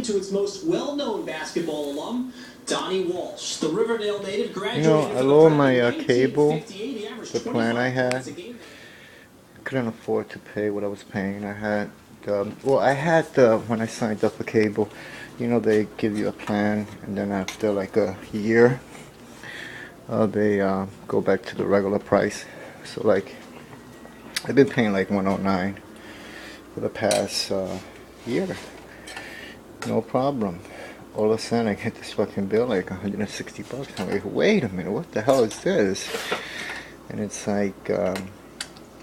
to its most well-known basketball alum, Donnie Walsh, the Riverdale native, graduated I lowered my cable, the plan I had. Couldn't afford to pay what I was paying. I had, when I signed up for cable, they give you a plan, and then after like a year, they go back to the regular price. So like, I've been paying like $109 for the past year, no problem. All of a sudden I get this fucking bill like $160. I'm like, wait a minute, what the hell is this? And it's like, I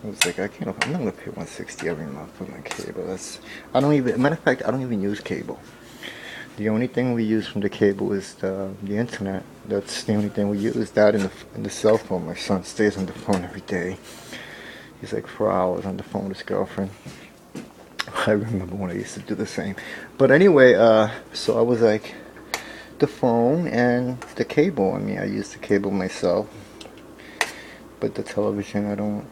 was like, I'm not gonna pay $160 every month for my cable. Matter of fact, I don't even use cable. The only thing we use from the cable is the internet. That's the only thing we use. That in the cell phone. My son stays on the phone every day. He's like 4 hours on the phone with his girlfriend. I remember when I used to do the same. But anyway, so I was like, the phone and the cable. I mean, I use the cable myself, but the television, I don't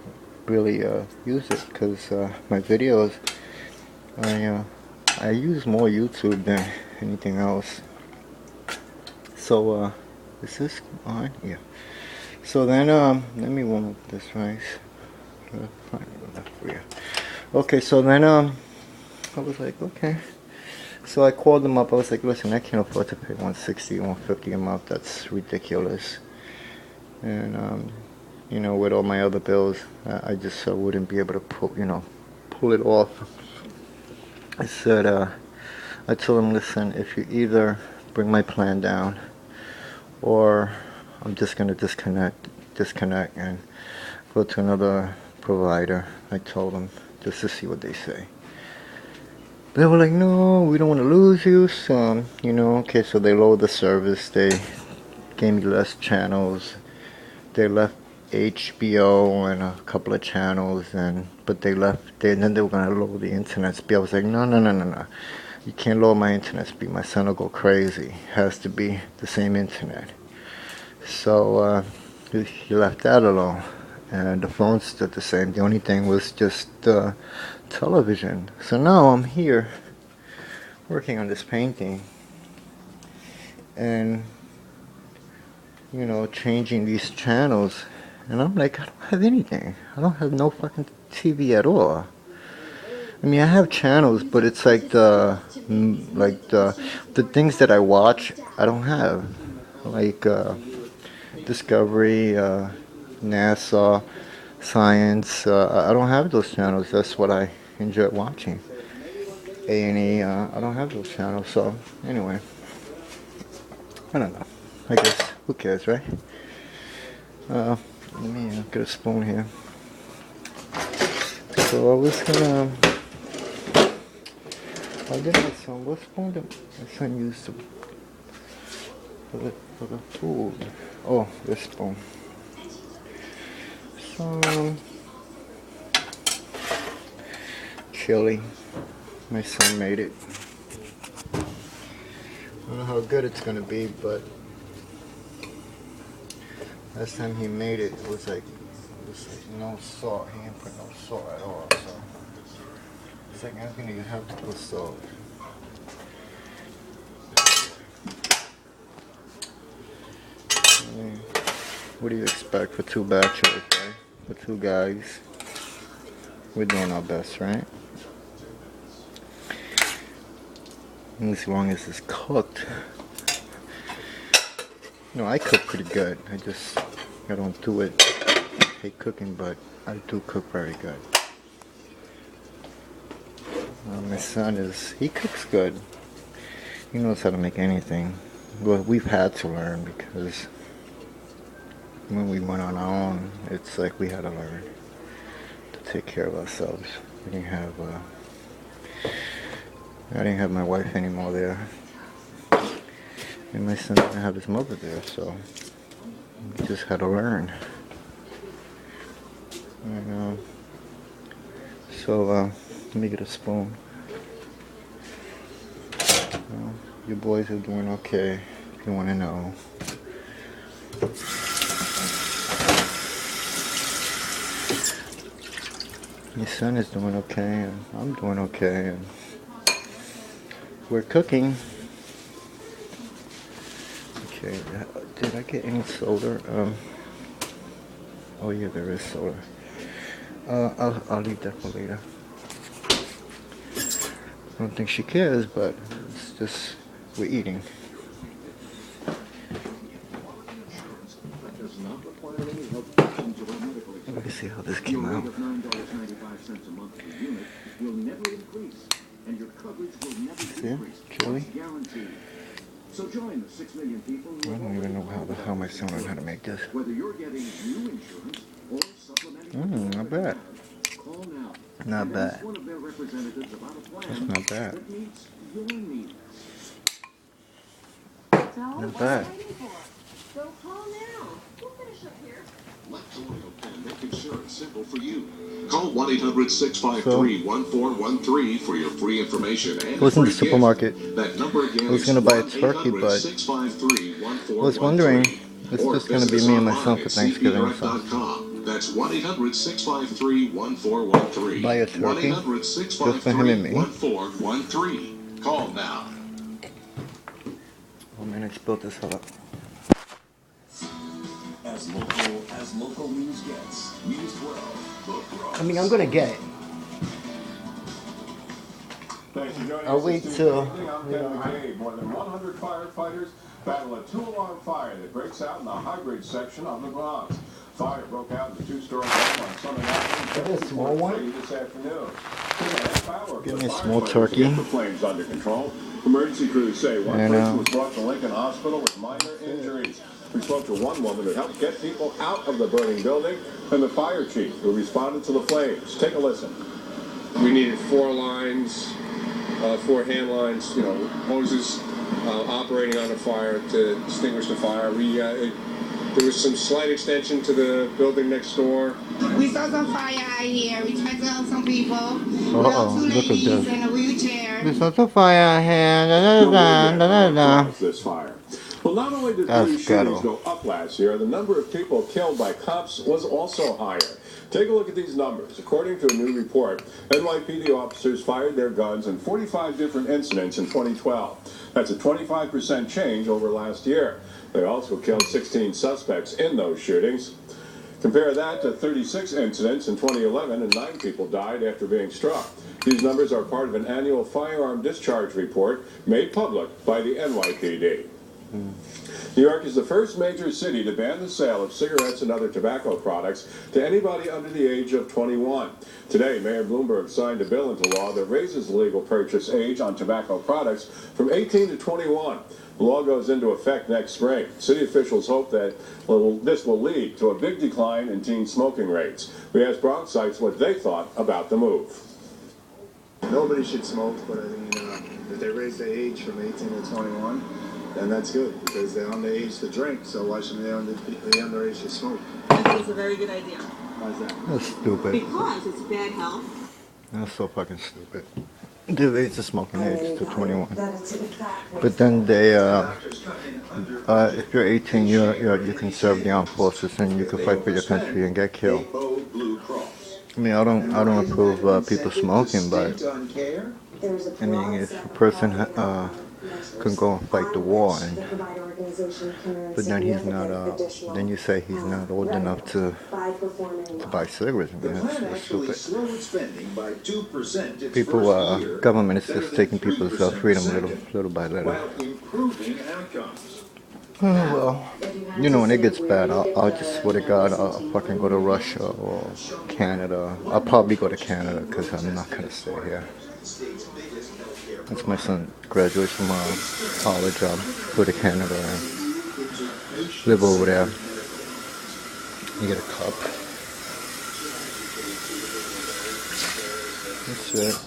really use it because my videos, I use more YouTube than anything else. So is this on? Yeah. So then let me warm up this rice. Okay, so then I was like, okay. So I called them up. I was like, listen, I can't afford to pay $160, $150 a month. That's ridiculous. And with all my other bills, I just wouldn't be able to pull it off. I said, I told them, listen, if you either bring my plan down, or I'm just gonna disconnect and go to another provider. I told them just to see what they say. They were like, no, we don't want to lose you. So, okay, so they lowered the service. They gave me less channels. They left HBO and a couple of channels, but then they were going to lower the internet speed. I was like, no. You can't lower my internet speed. My son will go crazy. It has to be the same internet. So he left that alone. And the phone stood the same. The only thing was just television. So now I'm here working on this painting and changing these channels, and I'm like, I don't have anything. I don't have no fucking TV at all. I mean, I have channels, but it's like the things that I watch I don't have, like Discovery, NASA, Science. I don't have those channels. That's what I enjoy watching. A&E, I don't have those channels. So anyway, I don't know. I guess who cares, right? Let me get a spoon here. So I was gonna. I did my son. What spoon did my son use for the food? Oh, this spoon. Some chili. My son made it. I don't know how good it's gonna be, but last time he made it, it was like no salt. He didn't put no salt at all. So it's like, Anthony, you have to put salt. I mean, what do you expect for two bachelors, right? For two guys, we're doing our best, right? And as long as it's cooked. I cook pretty good. I don't do it. I hate cooking, but I do cook very good. My son he cooks good. He knows how to make anything. Well, we've had to learn because when we went on our own, it's like we had to learn to take care of ourselves. I didn't have my wife anymore there. And my son didn't have his mother there, so we just had to learn. And, so let me get a spoon. Your boys are doing okay, if you want to know. Your son is doing okay, and I'm doing okay, and we're cooking. Okay, did I get any soda? Oh yeah, there is soda. I'll leave that for later. I don't think she cares, but it's just, we're eating. Let me see how this came out. See? Chili? So join the 6 million people. I don't even know how my son learned how to make this. Whether you're getting new insurance or supplementing. Not bad. Call now. Not bad. That's not bad. Not bad. So call now. We'll finish up here. Let Colonial Penn make insurance simple for you. Call 1-800-653-1413 for your free information and I was in the supermarket. That number again I was going to buy a turkey, but I was wondering, it's just going to be me and my son for Thanksgiving. So. That's 1-800-653-1413. Buy a turkey, just for him and me. 1413. Call now. Oh man, I spilled this up. As local news gets, News 12. I mean, I'm going to get it. I'll wait till... More than 100 firefighters battle a two-alarm fire that breaks out in the Highbridge section of the Bronx. Fire broke out in the two-story home on Summit Avenue. Is that a small one? This afternoon. Give me a small turkey. The flames under control. Emergency crews say one person was brought to Lincoln Hospital with minor injuries. We spoke to one woman who helped get people out of the burning building and the fire chief who responded to the flames. Take a listen. We needed 4 lines, 4 hand lines, hoses operating on the fire to extinguish the fire. There was some slight extension to the building next door. We saw some fire out here. We tried to help some people. We helped 2 ladies in a wheelchair. We saw some fire out here. This fire. Well, not only did police shootings go up last year, the number of people killed by cops was also higher. Take a look at these numbers. According to a new report, NYPD officers fired their guns in 45 different incidents in 2012. That's a 25% change over last year. They also killed 16 suspects in those shootings. Compare that to 36 incidents in 2011 and 9 people died after being struck. These numbers are part of an annual firearm discharge report made public by the NYPD. New York is the first major city to ban the sale of cigarettes and other tobacco products to anybody under the age of 21. Today, Mayor Bloomberg signed a bill into law that raises the legal purchase age on tobacco products from 18 to 21. The law goes into effect next spring. City officials hope that this will lead to a big decline in teen smoking rates. We asked Bronxites what they thought about the move. Nobody should smoke, but I mean, if they raise the age from 18 to 21, then that's good, because they're underage to drink, so why shouldn't they be underage to smoke? I think it's a very good idea. Why is that? That's stupid. Because it's bad health. That's so fucking stupid. They raised the smoking age to 21. But then they, if you're 18, you can serve the armed forces and you can fight for your country and get killed. I mean, I don't approve people smoking, but I mean, if a person can go and fight the war, but then he's not. Then you say he's not old enough to buy cigarettes. I mean, that's stupid. People, government is just taking people's freedom little by little. Well, when it gets bad, I'll just swear to God, I'll fucking go to Russia or Canada. I'll probably go to Canada because I'm not gonna stay here. Once my son graduates from college, I'll go to Canada and live over there. You get a cup. That's it.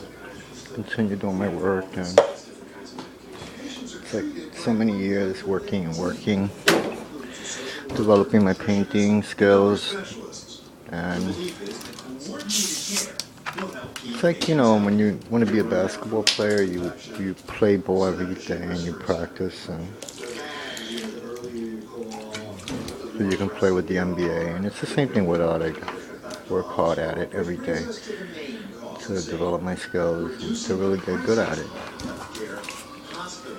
Continue doing my work, and it's like so many years working, developing my painting skills, and it's like, when you want to be a basketball player, you play ball every day and you practice, and so you can play with the NBA. And it's the same thing with art. I work hard at it every day to develop my skills and to really get good at it.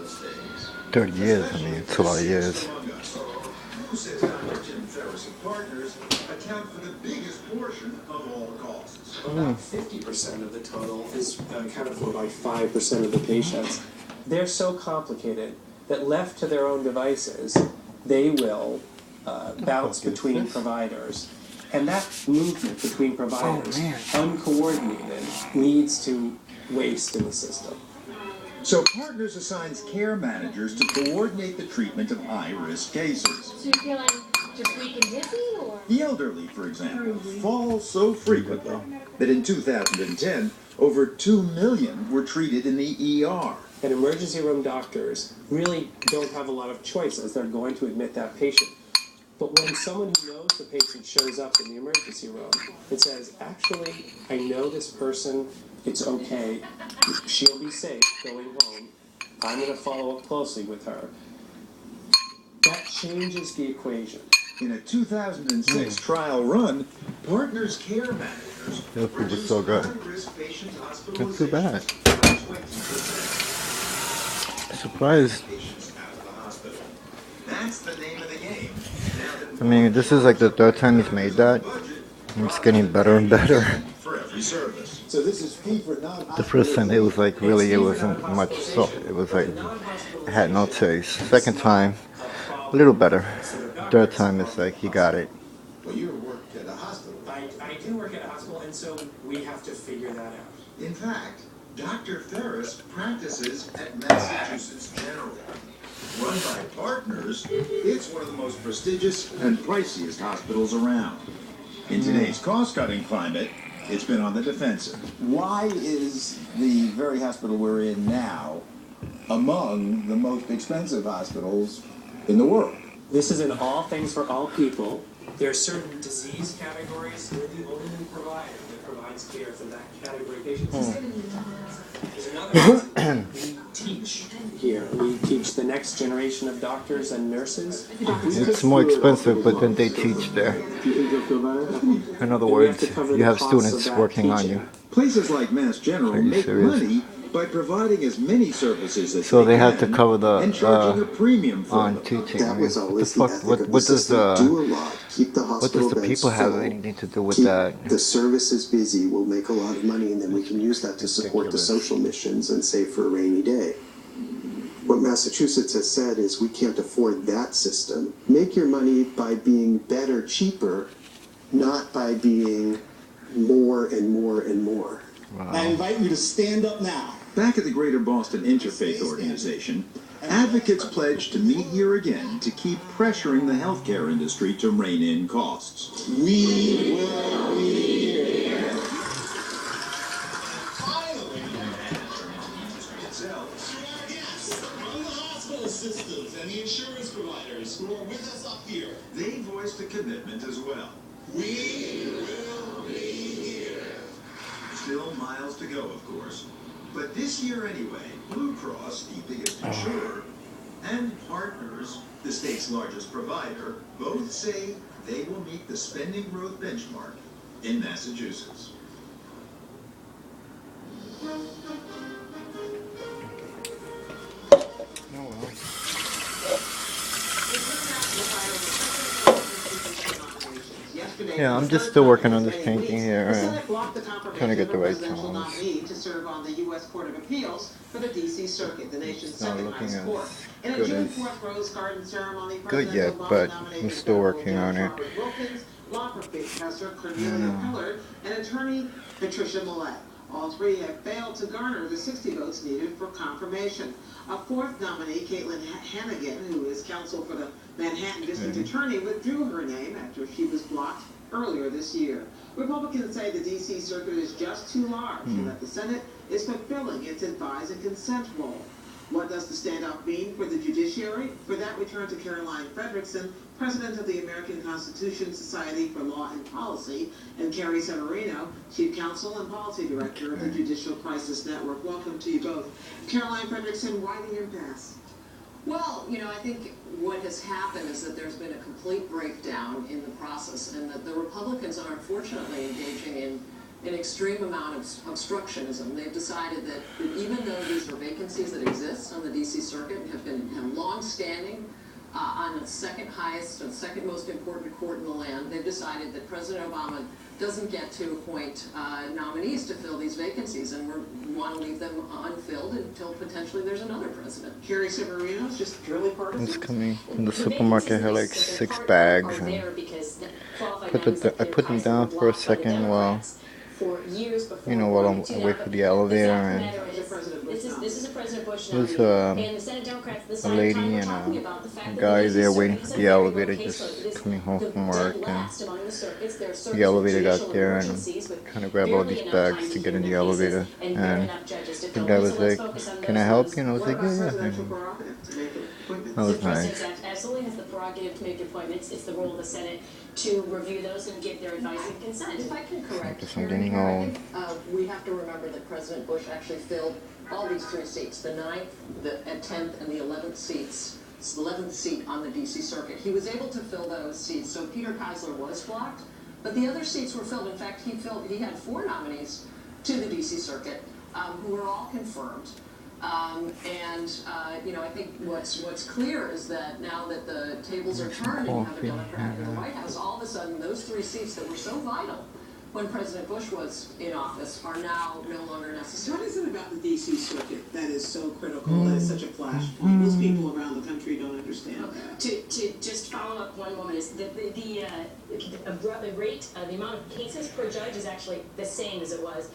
30 years, I mean, it's a lot of years. Who says Dr. Tim Ferriss and Partners account for the biggest portion of all costs? About 50% of the total is accounted for by 5% of the patients. They're so complicated that left to their own devices, they will bounce between providers. And that movement between providers, uncoordinated, leads to waste in the system. So Partners assigns care managers to coordinate the treatment of high-risk cases. So you're feeling just weak and dizzy, or? The elderly, for example, fall so frequently that in 2010, over 2 million were treated in the ER. And emergency room doctors really don't have a lot of choices. They're going to admit that patient. But when someone who knows the patient shows up in the emergency room and says, actually, I know this person, it's okay, she'll be safe going home, I'm going to follow up closely with her, that changes the equation. In a 2006 trial run, Partners care managers That food was so good. Not too bad. Surprised. That's the name of the game. I mean, this is like the third time he's made that. It's getting better and better. For every service. So this is fee for The first time it was like really, it wasn't much salt. It was like, it had no taste. Second time, a little better. Third time it's like, he got it. Well, you work at a hospital. I do work at a hospital, and so we have to figure that out. In fact, Dr. Ferriss practices at Massachusetts General. Run by Partners, it's one of the most prestigious and priciest hospitals around. In today's cost-cutting climate, it's been on the defensive. Why is the very hospital we're in now among the most expensive hospitals in the world? This is an all things for all people. There are certain disease categories. We're the only provider that provides care for that category of patients. There's another reason we teach here. We teach the next generation of doctors and nurses. It's more expensive, but then they teach there. In other words, you have students working on you. Places like Mass General make money by providing as many services as So they have to cover the and charging a premium for on them. teaching. I mean, what the fuck? What does the people have anything to do with that? The service is busy, we'll make a lot of money, and then we can use that to support the social missions and save for a rainy day. What Massachusetts has said is we can't afford that system. Make your money by being better, cheaper, not by being more and more and more. Wow. I invite you to stand up now. Back at the Greater Boston Interfaith Organization, advocates pledge to meet here again to keep pressuring the healthcare industry to rein in costs. We will be here. Finally, from the hospital systems and the insurance providers who are with us up here, they voiced a commitment as well. We will be here. Still miles to go, of course. But this year anyway, Blue Cross, the biggest insurer, and Partners, the state's largest provider, both say they will meet the spending growth benchmark in Massachusetts. Yeah, I'm just still working on this painting here and trying to get the right tones. To serve on the U.S. Court of Appeals for the D.C. Circuit, the nation's Not second looking highest as court. In a good June as 4th Rose Garden ceremony, good yet, but I'm still working on it. law professor Cornelia Pillard, and attorney Patricia Millett. All three have failed to garner the 60 votes needed for confirmation. A fourth nominee, Caitlin Hannigan, who is counsel for the Manhattan District Attorney, withdrew her name after she was blocked earlier this year. Republicans say the D.C. Circuit is just too large and that the Senate is fulfilling its advise and consent role. What does the standoff mean for the judiciary? For that, we turn to Caroline Fredrickson, president of the American Constitution Society for Law and Policy, and Carrie Severino, chief counsel and policy director of the Judicial Crisis Network. Welcome to you both. Caroline Fredrickson, why the impasse? Well, you know, I think what has happened is that there's been a complete breakdown in the process, and that the Republicans are unfortunately engaging in an extreme amount of obstructionism. They've decided that even though these are vacancies that exist on the D.C. Circuit and have been long-standing on the second highest and second most important court in the land, they've decided that President Obama doesn't get to appoint nominees to fill these vacancies, and we want to leave them unfilled until potentially there's another president. Carrie Severino's just purely partisan. It's coming from the supermarket. I had like 6 bags, and I put them down for a second while, you know, while I wait for the elevator, and there's a lady and a guy there waiting for the elevator, just coming home from work, and the elevator got there, and I'm trying to grab all these bags to get in the elevator, and the guy was like, "Can I help you?" And I was like, "Yeah." And that was nice. Absolutely has the prerogative to make appointments. It's the role of the Senate to review those and give their advice and consent. If I can correct, I guess I'm getting old. we have to remember that President Bush actually filled all these 3 seats, the 9th, the 10th, and the 11th seats. It's the 11th seat on the D.C. Circuit. He was able to fill those seats, so Peter Keisler was blocked, but the other seats were filled. In fact, he had 4 nominees to the D.C. Circuit who were all confirmed. You know, I think what's clear is that now that the tables are turned and you have a Democrat in the White House, all of a sudden those 3 seats that were so vital when President Bush was in office are now no longer necessary. What is it about the D.C. Circuit that is so critical, that is such a flashpoint? Most people around the country don't understand that. To just follow up one moment is that the rate, the amount of cases per judge is actually the same as it was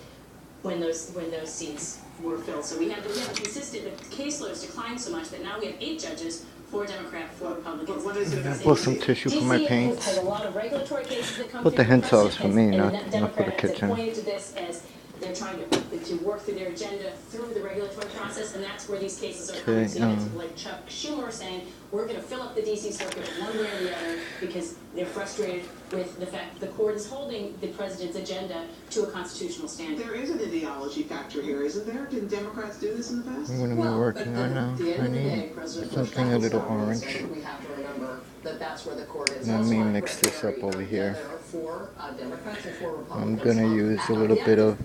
when those seats were filled. So we have a consistent, the caseloads declined so much that now we have 8 judges, 4 Democrat, 4 Republicans. What is it about Pour some tissue for my paint. DC has a lot of regulatory cases that come Put the through hand sauce for me, and not the for the Democrats have kitchen. pointed to this as they're trying to work through their agenda through the regulatory process, and that's where these cases are coming. So you have like Chuck Schumer saying, we're going to fill up the D.C. Circuit one way or the other because they're frustrated with the fact that the court is holding the president's agenda to a constitutional standard. There is an ideology factor here, isn't there? Didn't Democrats do this in the past? When am I working right now? I need something a little orange. We have to remember that that's where the court is. Let me mix this up over here. There are 4 Democrats and 4 Republicans. I'm gonna use a little bit of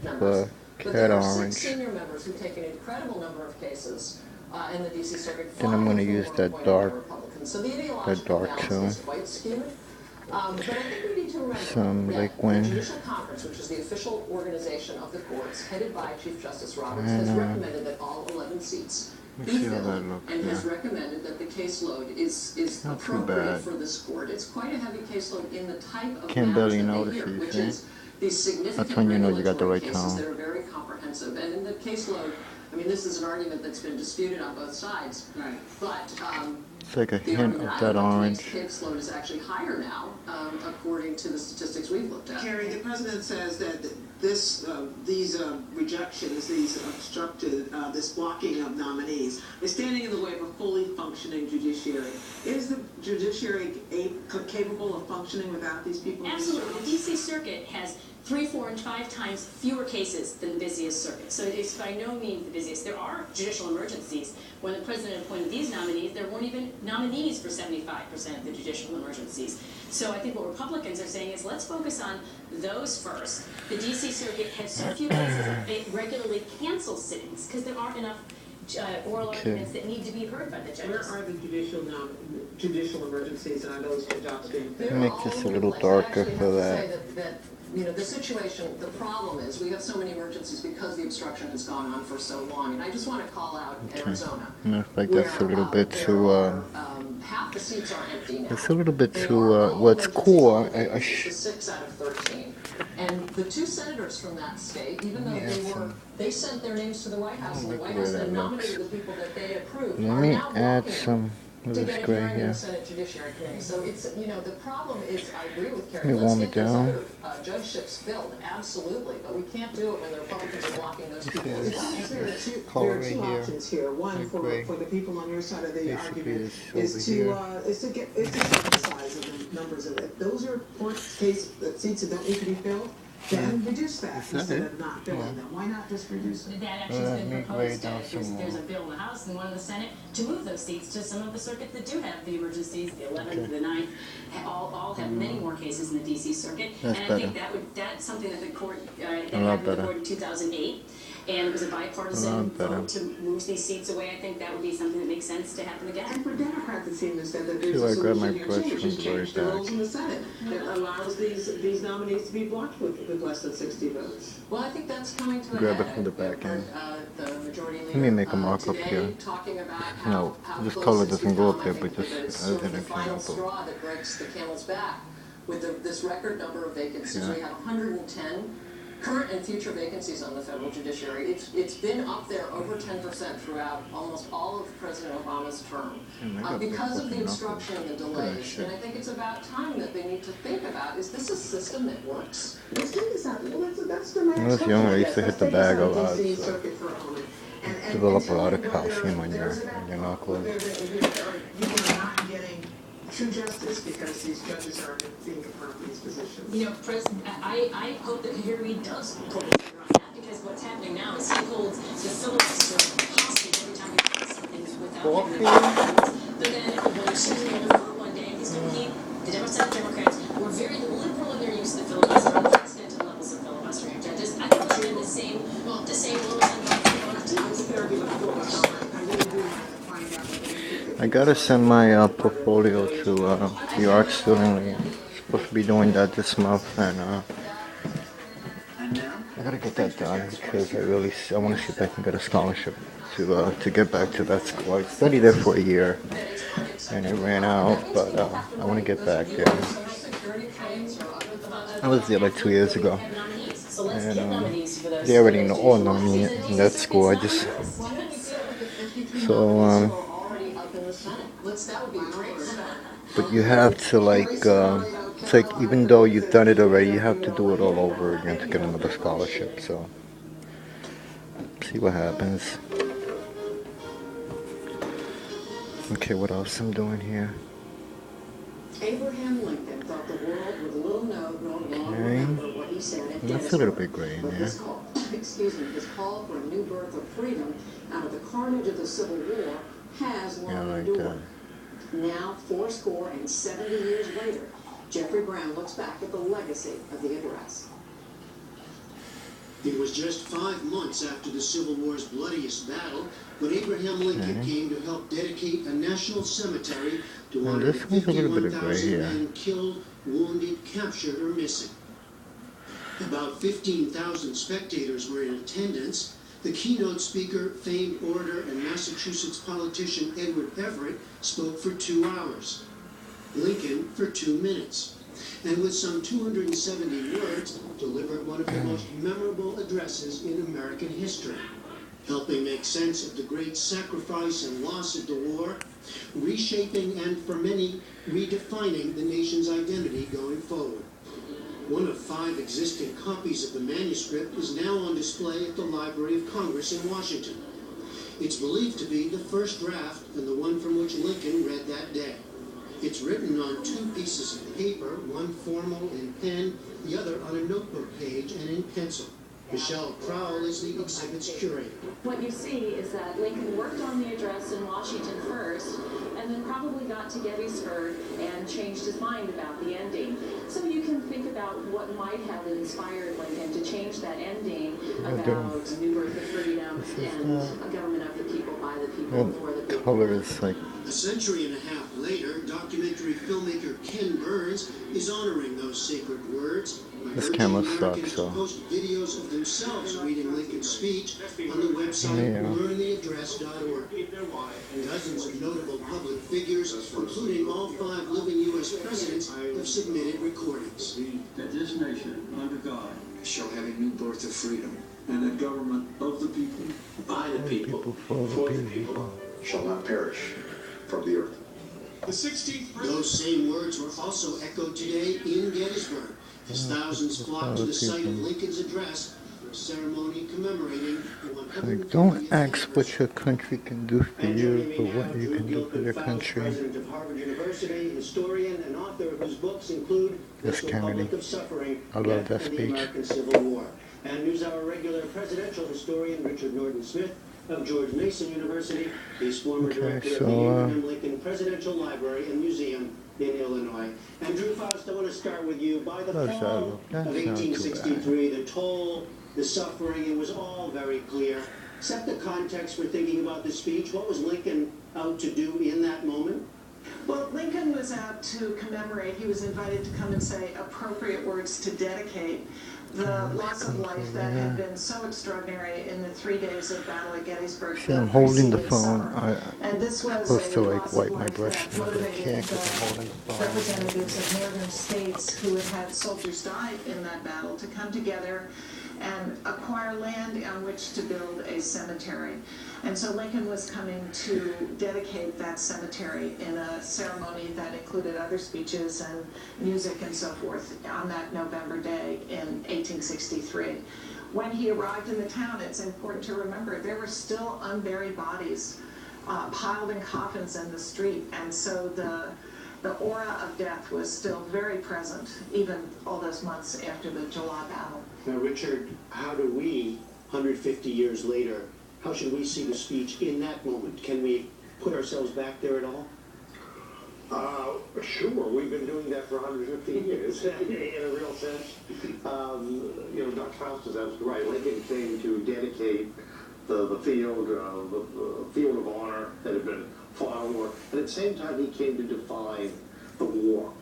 cat orange. 6 senior members who take an incredible number of cases in the D.C. Circuit. Then I'm gonna use that dark So the ideological balance too. is quite skewed. But I think we need to remember Some that liquid. the Judicial Conference, which is the official organization of the courts, headed by Chief Justice Roberts, has recommended that all 11 seats be see how filled, that looks, and has yeah. recommended that the caseload is Not too appropriate bad. for this court. It's quite a heavy caseload in the type of Can't matters barely that they notice hear, these, which eh? is these significant That's when you know you got the regulatory right cases tone. that are very comprehensive. And in the caseload, I mean, this is an argument that's been disputed on both sides. Right. But It's like a the hint argument of I that would make orange. caseload is actually higher now, according to the statistics we've looked at. Carrie, the president says that these rejections, these obstructed, this blocking of nominees is standing in the way of a fully functioning judiciary. Is the judiciary capable of functioning without these people? Absolutely. The D.C. Circuit has 3, 4, and 5 times fewer cases than the busiest circuit. So it's by no means the busiest. There are judicial emergencies. When the president appointed these nominees, there weren't even nominees for 75% of the judicial emergencies. So I think what Republicans are saying is let's focus on those first. The D.C. Circuit has so few cases that they regularly cancel sittings because there aren't enough oral arguments that need to be heard by the judges. Where are the judicial emergencies, and are those jobs being filled? Make this a little darker for that. You know, the situation, the problem is we have so many emergencies because the obstruction has gone on for so long. And I just want to call out Arizona. Looks like that's a little bit too, half the seats are empty now. it's a little bit too, well, it's cool. It's 6 out of 13. And the 2 senators from that state, even though they sent their names to the White House, and the White House then nominated the people that they approved. Let me add some of this gray here. Senate Judiciary Committee. So it's, you know, the problem is, I agree with Carrie, You let's warm get it those down. other judgeships filled, absolutely, but we can't do it when the Republicans are blocking those people. There There color are two here. options here. One for gray. the people on your side of the Basically argument this is over to get the size of the numbers of it. Those are seats that don't need to be filled. then reduce that instead of not billing them. Why not just reduce it? That actually has been proposed. There's a bill in the House and one in the Senate to move those seats to some of the circuits that do have the emergencies, the 11th, the 9th, all have many more cases in the DC circuit. That's and I think that's something that the court, that happened in the court in 2008. And it was a bipartisan vote to move these seats away. I think that would be something that makes sense to happen again. And for Democrats, it seems that there's a solution here too, which is change the rules in the Senate that allows these nominees to be blocked with less than 60 votes. Well, I think that's coming to an Grab it end. from the back end. The majority leader, Let me make a mark up today, here. talking about No, how this close color it's doesn't go up become. there, but I think just that it's other sort of than the final example. straw that breaks the camel's back. With this record number of vacancies, we have 110 current and future vacancies on the federal judiciary. It's been up there over 10% throughout almost all of President Obama's term. Because of the obstruction and the delays, and I think it's about time that they need to think about, is this a system that works? Let's take this out. Well, that's the When I was younger, I used to hit the bag a lot, so develop a lot of calcium on your knuckles. You are not getting true justice because these judges are being confirmed in these positions. You know, I hope that Harry does pull the trigger on that, because what's happening now is he holds the filibuster hostage every time he does something without giving the But then when he's choosing to vote one day, he's going to keep the Democrats were very liberal in their use of the filibuster, unprecedented levels of filibustering judges. I think it's been the same levels I gotta send my portfolio to the art student league. Supposed to be doing that this month, and I gotta get that done because I want to see if I can get a scholarship to get back to that school. I studied there for a year, and it ran out, but I want to get back there. I was there like 2 years ago, and they already all know me in that school. But you have to it's like even though you've done it already, you have to do it all over again to get another scholarship. So see what happens. Okay, what else I'm doing here? Abraham Lincoln thought the world would little know nor long remember what he said at That's a little bit gray in there. his call for a new birth of freedom out of the carnage of the Civil War has long endured. Now, 70 years later, Jeffrey Brown looks back at the legacy of the address. It was just 5 months after the Civil War's bloodiest battle when Abraham Lincoln came to help dedicate a national cemetery to honor 51,000 men killed, wounded, captured, or missing. About 15,000 spectators were in attendance. The keynote speaker, famed orator, and Massachusetts politician Edward Everett spoke for 2 hours. Lincoln for 2 minutes. And with some 270 words, delivered one of the most memorable addresses in American history, helping make sense of the great sacrifice and loss of the war, reshaping and, for many, redefining the nation's identity going forward. One of 5 existing copies of the manuscript is now on display at the Library of Congress in Washington. It's believed to be the first draft and the one from which Lincoln read that day. It's written on 2 pieces of paper, one formal in pen, the other on a notebook page and in pencil. Michelle Crowell is the exhibit's curator. What you see is that Lincoln worked on the address in Washington first, and then probably got to Gettysburg and changed his mind about the ending. So you can think about what might have inspired Lincoln to change that ending about new birth of freedom and a government of the people, by the people, for the people. Color is like... A century and a half later, documentary filmmaker Ken Burns is honoring those sacred words. This camera sucks, so... Post videos of themselves reading Lincoln's speech on the website learntheaddress.org. Dozens of notable public figures, including all 5 living U.S. presidents, have submitted recordings. That this nation, under God, shall have a new birth of freedom, and a government of the people, by the people, for the people, shall not perish from the earth. The 16th president. Those same words were also echoed today in Gettysburg, as thousands flocked to the site of Lincoln's address ceremony commemorating Like, don't ask what your country can do for you, but what you can do for their country. President of Harvard University, historian and author whose books include Yes, The Kennedy. Republic of Suffering, I love Death that and the speech. American Civil War. And NewsHour regular presidential historian Richard Norton Smith of George Mason University. He's former director of the Abraham Lincoln Presidential Library and Museum in Illinois. And Drew Faust, I want to start with you. By the fall of 1863, the toll, the suffering, it was all very clear. Set the context for thinking about the speech. What was Lincoln out to do in that moment? Well, Lincoln was out to commemorate. He was invited to come and say appropriate words to dedicate the loss of life that had been so extraordinary in the 3 days of battle at Gettysburg. See, I'm holding the phone. And this was supposed to like loss wipe of my life brush that now, but I motivated can't because I'm holding the phone. representatives of northern states who had had soldiers die in that battle to come together and acquire land on which to build a cemetery. And so Lincoln was coming to dedicate that cemetery in a ceremony that included other speeches and music and so forth on that November day in 1863. When he arrived in the town, it's important to remember there were still unburied bodies piled in coffins in the street, and so the aura of death was still very present even all those months after the July battle. Now, Richard, how do we, 150 years later, how should we see the speech in that moment? Can we put ourselves back there at all? Sure, we've been doing that for 150 years, in a real sense. Dr. Faust is absolutely right. Lincoln came to dedicate the field of honor that had been fought over, and at the same time he came to define the war,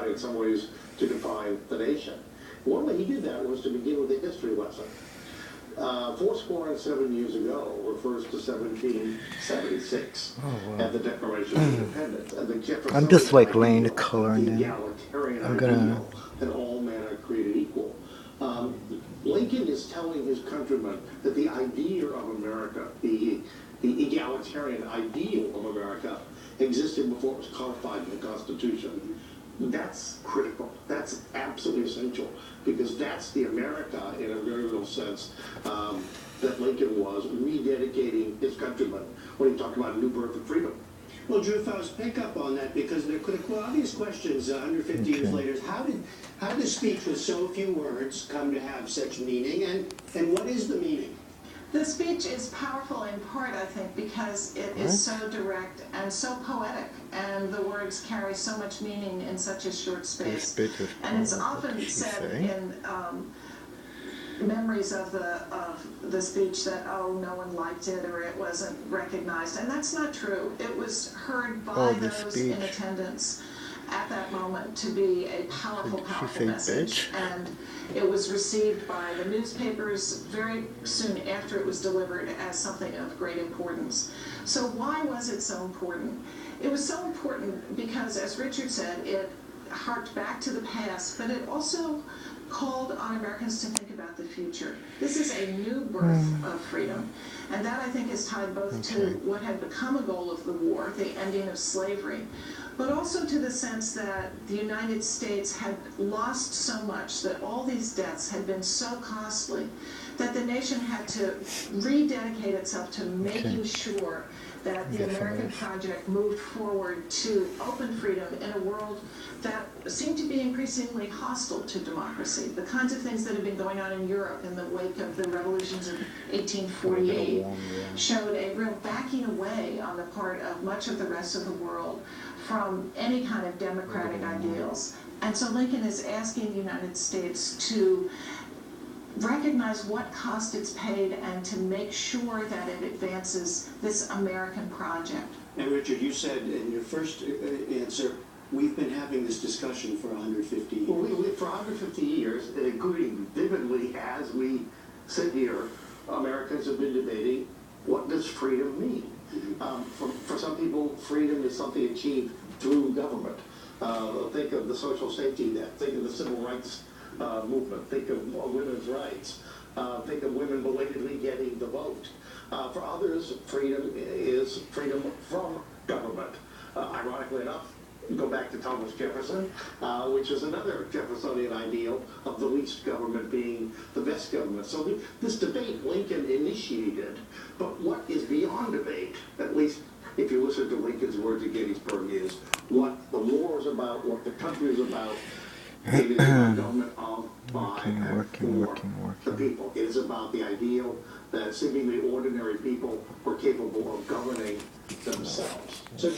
in some ways to define the nation. One way he did that was to begin with a history lesson. 407 years ago refers to 1776 and the Declaration of Independence. And the Jeffersonian I'm just like laying the color in there. egalitarian I'm gonna. ideal that all men are created equal. Lincoln is telling his countrymen that the idea of America, the egalitarian ideal of America, existed before it was codified in the Constitution. That's critical. That's absolutely essential, because that's the America, in a very real sense, that Lincoln was rededicating his countrymen when he talked about a new birth of freedom. Well, Drew Faust, pick up on that, because there could have obvious questions 150 years later. How did the speech with so few words come to have such meaning, and what is the meaning? The speech is powerful in part, I think, because it is so direct and so poetic, and the words carry so much meaning in such a short space. And it's often said in memories of the speech that, oh, no one liked it or it wasn't recognized, and that's not true. It was heard by those in attendance at that moment to be a powerful, powerful message, and it was received by the newspapers very soon after it was delivered as something of great importance. So why was it so important? It was so important because, as Richard said, it harked back to the past, but it also called on Americans to think about the future. This is a new birth of freedom, and that, I think, is tied both to what had become a goal of the war, the ending of slavery, but also to the sense that the United States had lost so much, that all these deaths had been so costly, that the nation had to rededicate itself to making sure that the American project moved forward to open freedom in a world that seemed to be increasingly hostile to democracy. The kinds of things that had been going on in Europe in the wake of the revolutions of 1848 showed a real backing away on the part of much of the rest of the world from any kind of democratic ideals. And so Lincoln is asking the United States to recognize what cost it's paid and to make sure that it advances this American project. And Richard, you said in your first answer, we've been having this discussion for 150 years. Well, for 150 years, including vividly as we sit here, Americans have been debating, what does freedom mean? For some people, freedom is something achieved through government. Think of the social safety net, think of the civil rights movement, think of women's rights, think of women belatedly getting the vote. For others, freedom is freedom from government. Ironically enough, go back to Thomas Jefferson, which is another Jeffersonian ideal of the least government being the best government. So this debate Lincoln initiated, but what is beyond debate, at least if you listen to Lincoln's words at Gettysburg, is what the war is about, what the country is about. It is a government of, by, and for the people. It is about the ideal that seemingly ordinary people were capable of governing themselves. So